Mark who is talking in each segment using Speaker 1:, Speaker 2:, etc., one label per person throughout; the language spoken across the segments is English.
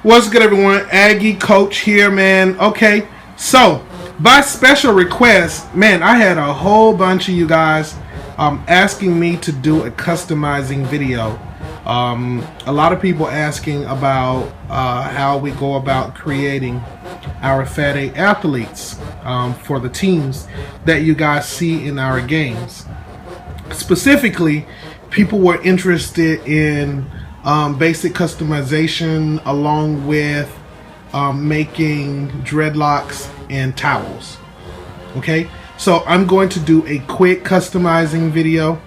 Speaker 1: What's good, everyone? Aggie Coach here, man. Okay, so by special request, man, I had a whole bunch of you guys asking me to do a customizing video. A lot of people asking about how we go about creating our Fat 8 athletes for the teams that you guys see in our games. Specifically, people were interested in basic customization along with making dreadlocks and towels. Okay, so I'm going to do a quick customizing video.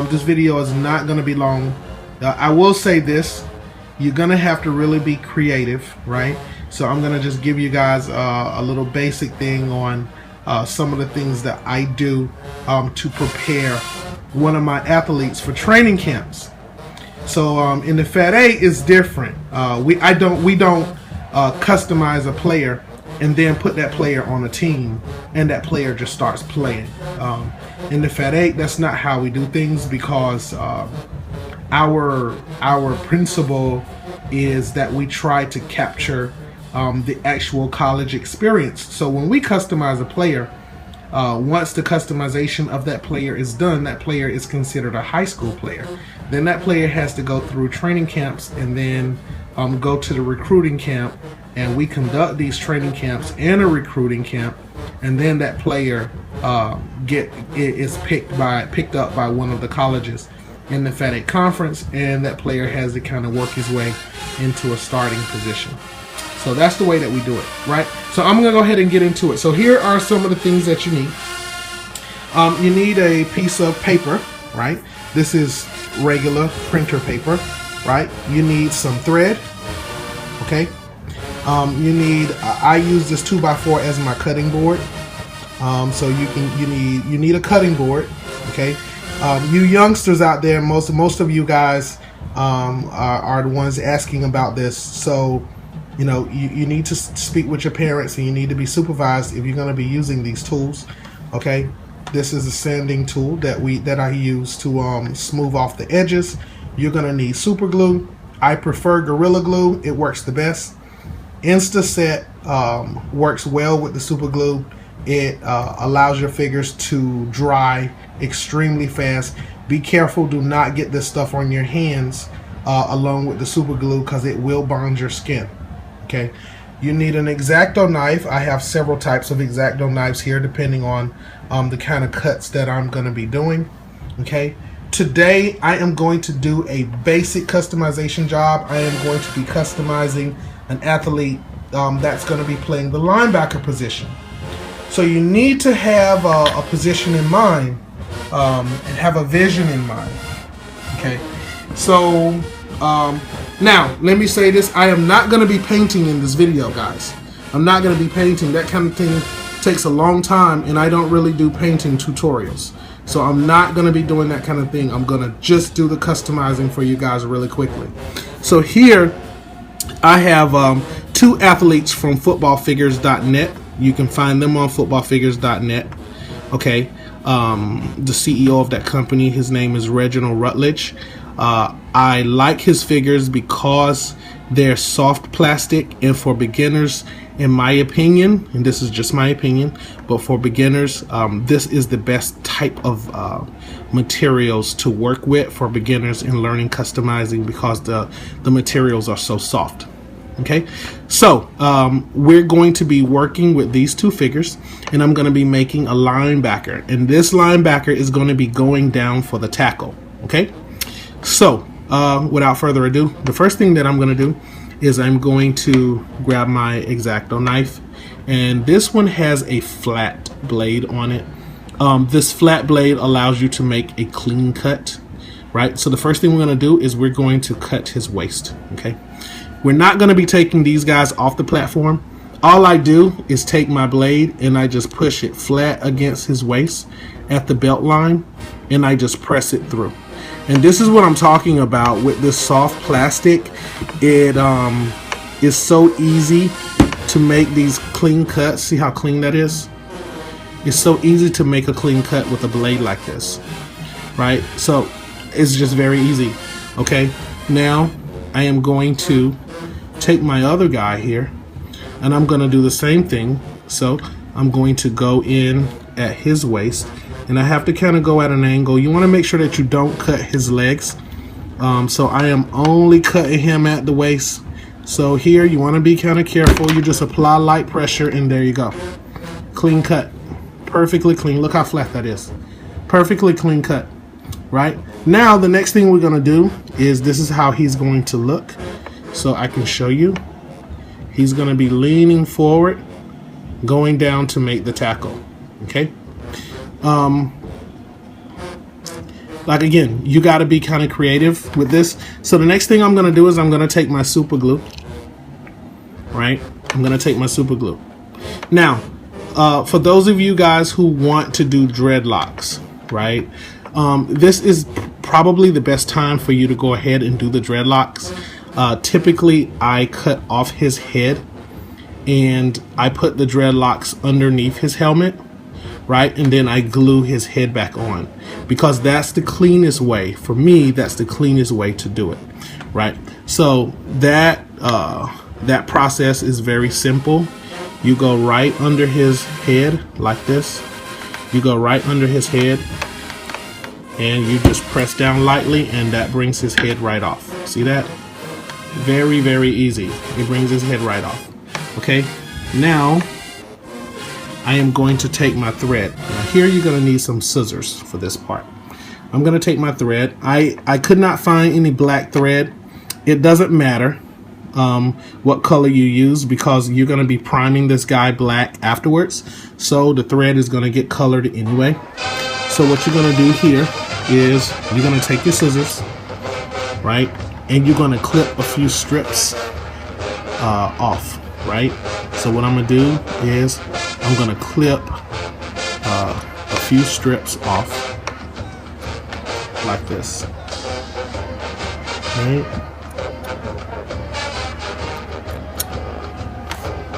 Speaker 1: This video is not going to be long. I will say this, you're going to have to really be creative, right? So I'm going to just give you guys a little basic thing on some of the things that I do to prepare one of my athletes for training camps. So in the Fat 8 is different. We don't customize a player and then put that player on a team and that player just starts playing. In the Fat 8, that's not how we do things, because our principle is that we try to capture the actual college experience. So when we customize a player, once the customization of that player is done, that player is considered a high school player. Then that player has to go through training camps and then go to the recruiting camp, and we conduct these training camps and a recruiting camp, and then that player is picked up by one of the colleges in the Fat 8 conference, and that player has to kind of work his way into a starting position. So that's the way that we do it, right? So I'm gonna go ahead and get into it. So here are some of the things that you need. You need a piece of paper, right? This is regular printer paper, right? You need some thread, okay? You need, I use this 2x4 as my cutting board. So you need a cutting board, okay? You youngsters out there, most of you guys are the ones asking about this. So you know, you need to speak with your parents, and you need to be supervised if you're going to be using these tools. Okay, this is a sanding tool that I use to smooth off the edges. You're going to need super glue. I prefer Gorilla Glue. It works the best. Instaset works well with the super glue. It allows your figures to dry extremely fast. Be careful, do not get this stuff on your hands along with the super glue, because it will bond your skin. Okay, you need an X-Acto knife. I have several types of X-Acto knives here depending on the kind of cuts that I'm going to be doing. Okay, today I am going to do a basic customization job. I am going to be customizing an athlete that's going to be playing the linebacker position. So you need to have a position in mind and have a vision in mind. Okay, so now, let me say this. I am not going to be painting in this video, guys. I'm not going to be painting. That kind of thing takes a long time, and I don't really do painting tutorials. So I'm not going to be doing that kind of thing. I'm going to just do the customizing for you guys really quickly. So here, I have two athletes from footballfigures.net. You can find them on footballfigures.net. Okay. The CEO of that company, his name is Reginald Rutledge. I like his figures because they're soft plastic, and for beginners, in my opinion, and this is just my opinion, but for beginners, this is the best type of materials to work with for beginners in learning customizing, because the materials are so soft. Okay, so we're going to be working with these two figures, and I'm going to be making a linebacker, and this linebacker is going to be going down for the tackle. Okay, so without further ado, the first thing that I'm going to do is I'm going to grab my X-Acto knife, and this one has a flat blade on it. This flat blade allows you to make a clean cut, right? So the first thing we're going to do is we're going to cut his waist. Okay, we're not going to be taking these guys off the platform. All I do is take my blade and I just push it flat against his waist at the belt line, and I just press it through. And this is what I'm talking about with this soft plastic. It is so easy to make these clean cuts. See how clean that is? It's so easy to make a clean cut with a blade like this, right? So it's just very easy. Okay, now I am going to take my other guy here, and I'm going to do the same thing. So I'm going to go in at his waist, and I have to kind of go at an angle. You want to make sure that you don't cut his legs. So I am only cutting him at the waist. So here you want to be kind of careful. You just apply light pressure, and there you go. Clean cut. Perfectly clean. Look how flat that is. Perfectly clean cut. Right? Now the next thing we're going to do is, this is how he's going to look. So I can show you. He's going to be leaning forward, going down to make the tackle. Okay? Like, again, you got to be kind of creative with this. So the next thing I'm going to do is I'm going to take my super glue. Right? I'm going to take my super glue. Now, for those of you guys who want to do dreadlocks, right? This is probably the best time for you to go ahead and do the dreadlocks. Typically, I cut off his head and I put the dreadlocks underneath his helmet. Right, and then I glue his head back on, because that's the cleanest way. For me, that's the cleanest way to do it. Right, so that that process is very simple. You go right under his head like this. You go right under his head, and you just press down lightly, and that brings his head right off. See that? Very, very easy. It brings his head right off. Okay, now I am going to take my thread. Now here you're going to need some scissors for this part. I'm going to take my thread. I could not find any black thread. It doesn't matter what color you use, because you're going to be priming this guy black afterwards. So the thread is going to get colored anyway. So what you're going to do here is you're going to take your scissors, right? And you're going to clip a few strips off, right? So what I'm going to do is I'm going to clip a few strips off like this. Right?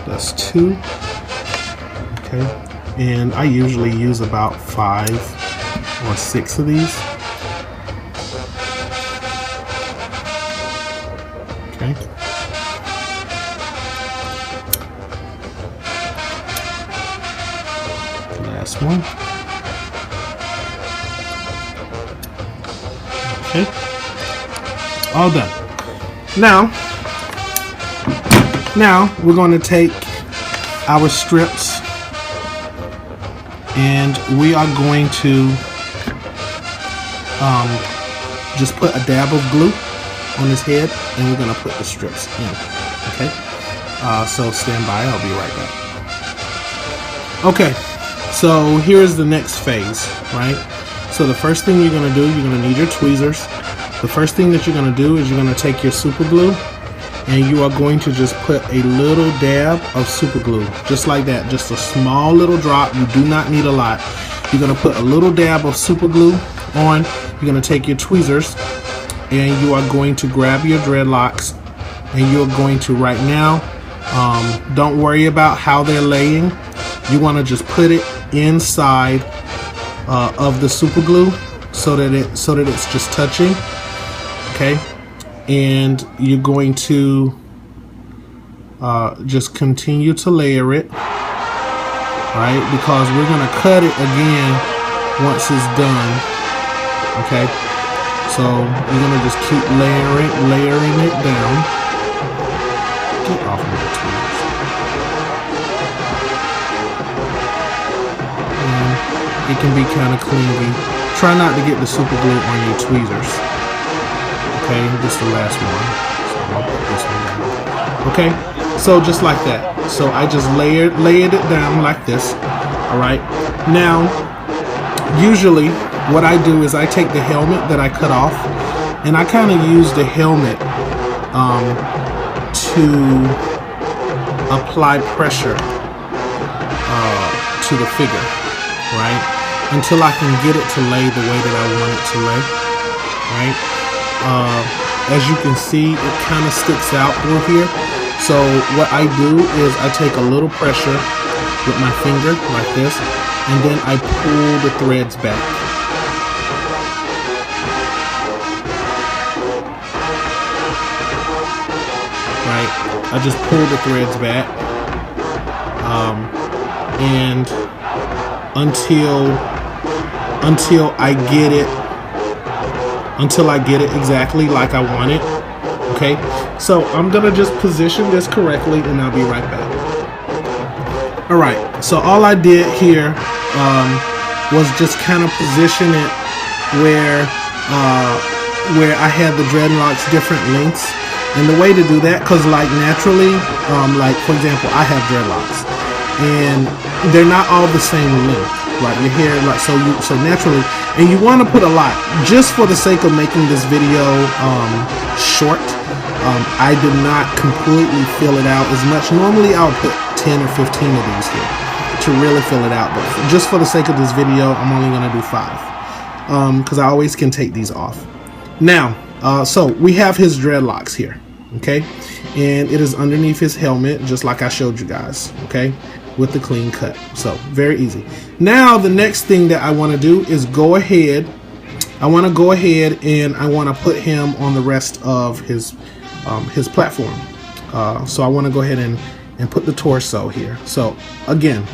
Speaker 1: That's 2. Okay. And I usually use about 5 or 6 of these. Okay. Last one. Okay. All done. Now we're going to take our strips and we are going to just put a dab of glue on his head, and we're going to put the strips in. Okay. So stand by. I'll be right back. Okay. So here's the next phase, right? So the first thing you're going to do, you're going to need your tweezers. The first thing that you're going to do is you're going to take your super glue, and you are going to just put a little dab of super glue, just like that, just a small little drop. You do not need a lot. You're going to put a little dab of super glue on. You're going to take your tweezers, and you are going to grab your dreadlocks, and you're going to right now, don't worry about how they're laying. You want to just put it inside of the super glue so that it's just touching. Okay, and you're going to just continue to layer it, right? Because we're going to cut it again once it's done. Okay, so you're going to just keep layering it down. Get off of the tweezers. It can be kind of clingy. Try not to get the super glue on your tweezers. Okay, this is the last one. So I'll put this one down. Okay, so just like that. So I just layered it down like this. Alright. Now, usually what I do is I take the helmet that I cut off, and I kind of use the helmet to apply pressure to the figure, right? Until I can get it to lay the way that I want it to lay, right? As you can see, it kind of sticks out through here. So what I do is I take a little pressure with my finger like this, and then I pull the threads back. right? I just pull the threads back, and until I get it exactly like I want it. Okay, so I'm gonna just position this correctly, and I'll be right back. All right, so all I did here was just kind of position it where I had the dreadlocks different lengths. And the way to do that, because like naturally, like for example, I have dreadlocks, and they're not all the same length, right? Your hair, like so naturally, and you want to put a lot, just for the sake of making this video short. I did not completely fill it out as much. Normally, I'll put 10 or 15 of these here to really fill it out, but just for the sake of this video, I'm only gonna do 5, because I always can take these off. Now, so we have his dreadlocks here. Okay, and it is underneath his helmet, just like I showed you guys, okay, with the clean cut. So very easy. Now the next thing that I want to do is go ahead, I want to go ahead and I want to put him on the rest of his platform. So I want to go ahead and put the torso here. So again,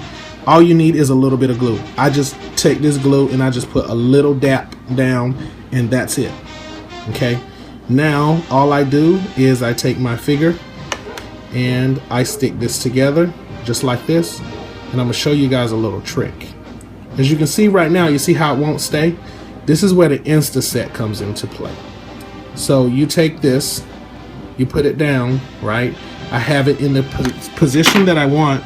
Speaker 1: all you need is a little bit of glue. I just take this glue and I just put a little dap down, and that's it. Okay, now all I do is I take my figure and I stick this together just like this, and I'm gonna show you guys a little trick. As you can see right now, you see how it won't stay? This is where the Insta set comes into play. So you take this, you put it down, right? I have it in the position that I want,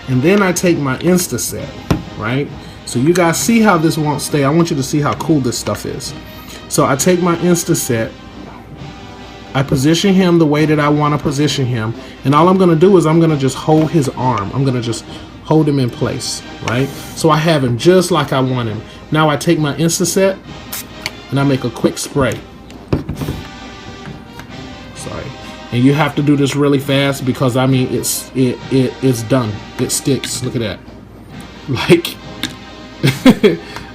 Speaker 1: and then I take my Insta set, right? So you guys see how this won't stay. I want you to see how cool this stuff is. So I take my Insta set, I position him the way that I want to position him, and all I'm going to do is I'm going to just hold his arm. I'm going to just hold him in place, right? So I have him just like I want him. Now I take my Insta set and I make a quick spray. Sorry. And you have to do this really fast, because I mean it's done. It sticks. Look at that. Like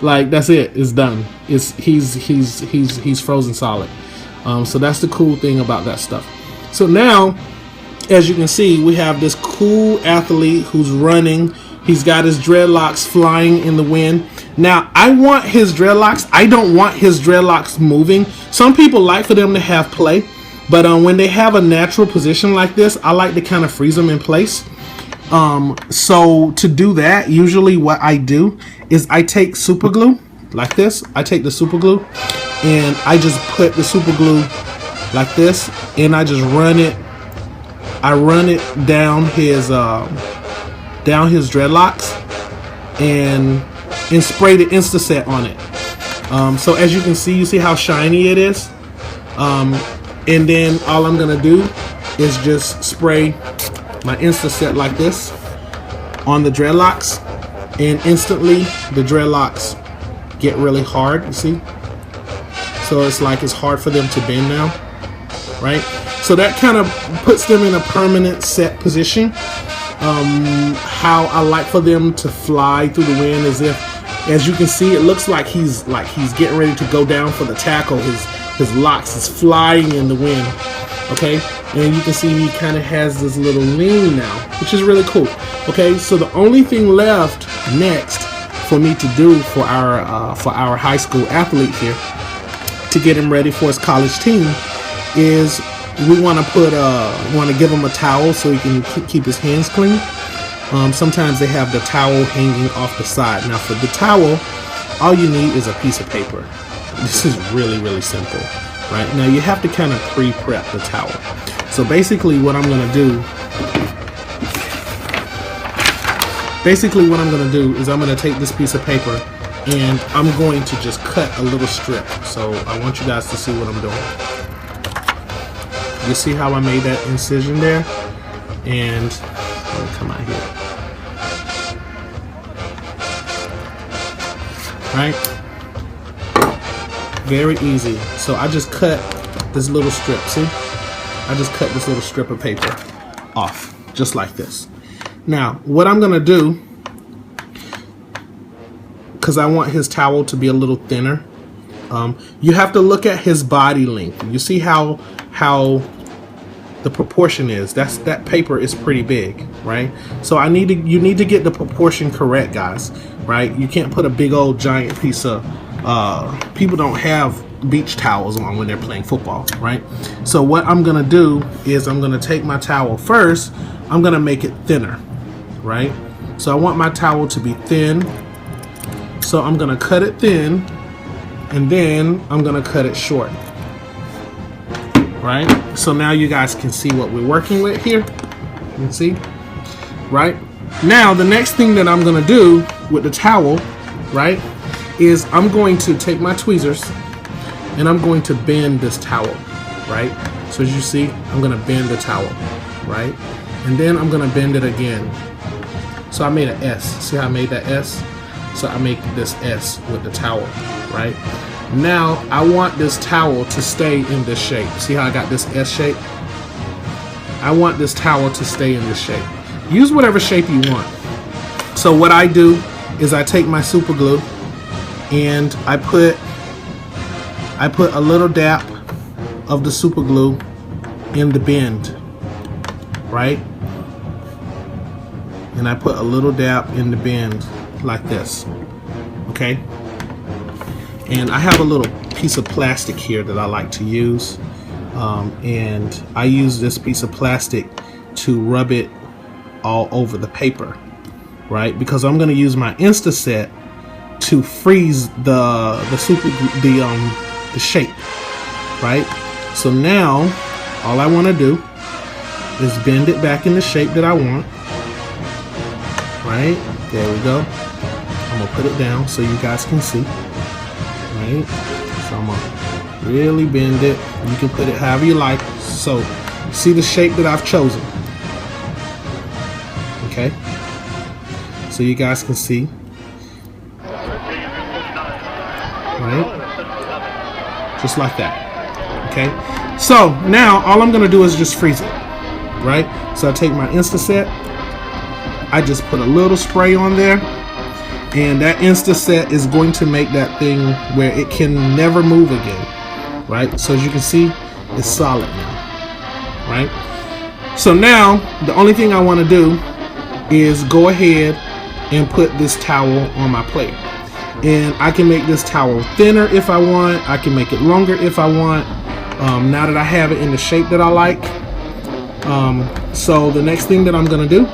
Speaker 1: like that's it. It's done. He's frozen solid. So that's the cool thing about that stuff. So now, as you can see, we have this cool athlete who's running. He's got his dreadlocks flying in the wind. Now, I want his dreadlocks. I don't want his dreadlocks moving. Some people like for them to have play, but when they have a natural position like this, I like to kind of freeze them in place. So to do that, usually what I do is I take super glue like this. I take the super glue and I just put the super glue like this, and I just run it. I run it down his dreadlocks and spray the Insta set on it. So as you can see, you see how shiny it is. And then all I'm gonna do is just spray my Insta set like this on the dreadlocks, and instantly the dreadlocks get really hard, you see? So it's like it's hard for them to bend now, right? So that kind of puts them in a permanent set position. How I like for them to fly through the wind, as you can see, it looks like he's getting ready to go down for the tackle. His locks is flying in the wind, okay? And you can see he kind of has this little lean now, which is really cool. Okay, so the only thing left next for me to do for our high school athlete here, to get him ready for his college team, is we want to give him a towel so he can keep his hands clean. Sometimes they have the towel hanging off the side. Now for the towel, all you need is a piece of paper. This is really, really simple, right? Now you have to kind of pre-prep the towel. So basically what I'm going to do is I'm going to take this piece of paper and I'm going to just cut a little strip. So I want you guys to see what I'm doing. You see how I made that incision there? And let me come out here. Right? Very easy. So I just cut this little strip, see? I just cut this little strip of paper off, just like this. Now, what I'm gonna do, because I want his towel to be a little thinner, you have to look at his body length. You see how the proportion is. That paper is pretty big, right? So you need to get the proportion correct, guys, right? You can't put a big old giant piece of people don't have beach towels on when they're playing football, right? So what I'm gonna do is I'm gonna take my towel first. I'm gonna make it thinner, right? So I want my towel to be thin. So I'm gonna cut it thin, and then I'm gonna cut it short, right? So now you guys can see what we're working with here. You can see, right? Now the next thing that I'm gonna do with the towel, right, is I'm going to take my tweezers and I'm going to bend this towel, right? So as you see, I'm gonna bend the towel, right? And then I'm gonna bend it again. So I made an S. See how I made that S? So I make this S with the towel, right? Now I want this towel to stay in this shape. See how I got this S shape? I want this towel to stay in this shape. Use whatever shape you want. So what I do is I take my super glue and I put a little dab of the super glue in the bend, right? And I put a little dab in the bend like this, okay? And I have a little piece of plastic here that I like to use, and I use this piece of plastic to rub it all over the paper, right? Because I'm going to use my Instaset to freeze the shape, right? So now all I want to do is bend it back in the shape that I want, right? There we go. I'm gonna put it down so you guys can see, right? So I'm gonna really bend it. You can put it however you like. So see the shape that I've chosen, okay? So you guys can see, right? Just like that, okay? So now all I'm gonna do is just freeze it, right? So I take my Instaset, I just put a little spray on there, and that Instaset is going to make that thing where it can never move again, right? So as you can see, it's solid now, right? So now the only thing I want to do is go ahead and put this towel on my plate. And I can make this towel thinner if I want. I can make it longer if I want. Now that I have it in the shape that I like. So the next thing that I'm going to do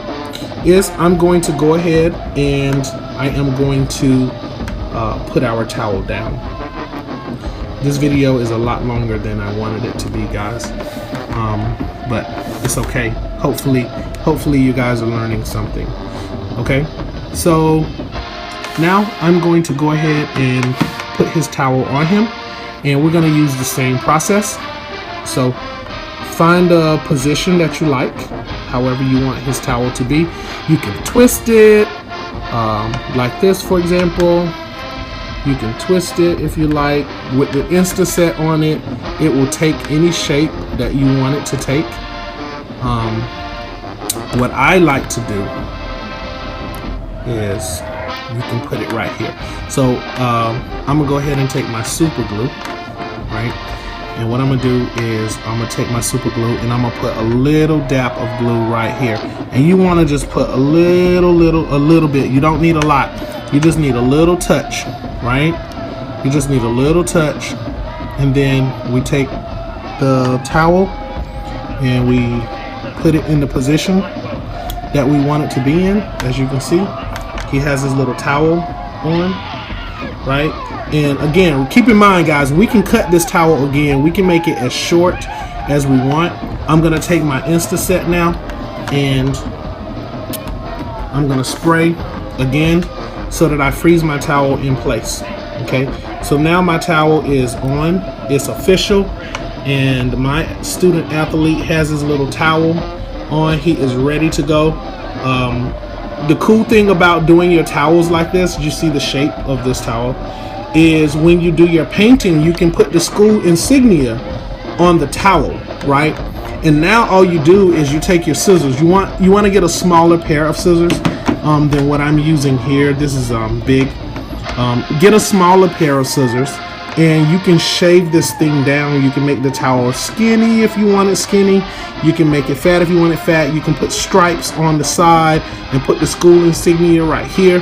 Speaker 1: is I'm going to go ahead and I am going to put our towel down. This video is a lot longer than I wanted it to be, guys. But it's okay. Hopefully you guys are learning something. Okay, so now I'm going to go ahead and put his towel on him, and we're going to use the same process. So find a position that you like, however you want his towel to be. You can twist it like this, for example. You can twist it if you like. With the Instaset on it, it will take any shape that you want it to take. What I like to do is you can put it right here. So I'm gonna go ahead and take my super glue, right? And what I'm gonna do is I'm gonna take my super glue and I'm gonna put a little dab of glue right here. And you wanna just put a little bit. You don't need a lot. You just need a little touch, right? You just need a little touch. And then we take the towel and we put it in the position that we want it to be in. As you can see, he has his little towel on, right? And again, keep in mind, guys, we can cut this towel again. We can make it as short as we want. I'm gonna take my Instaset now and I'm gonna spray again so that I freeze my towel in place. Okay, so now my towel is on, it's official, and my student athlete has his little towel on. He is ready to go. The cool thing about doing your towels like this, you see the shape of this towel, is when you do your painting, you can put the school insignia on the towel, right? And now all you do is you take your scissors. You want to get a smaller pair of scissors than what I'm using here. This is big. Get a smaller pair of scissors, And you can shave this thing down. You can make the towel skinny if you want it skinny. You can make it fat if you want it fat. You can put stripes on the side and put the school insignia right here.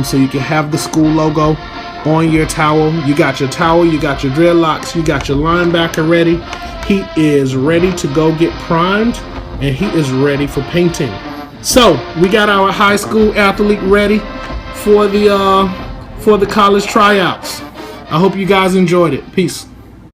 Speaker 1: So you can have the school logo on your towel. You got your towel, you got your dreadlocks, you got your linebacker ready. He is ready to go get primed, and he is ready for painting. So we got our high school athlete ready for the college tryouts. I hope you guys enjoyed it. Peace.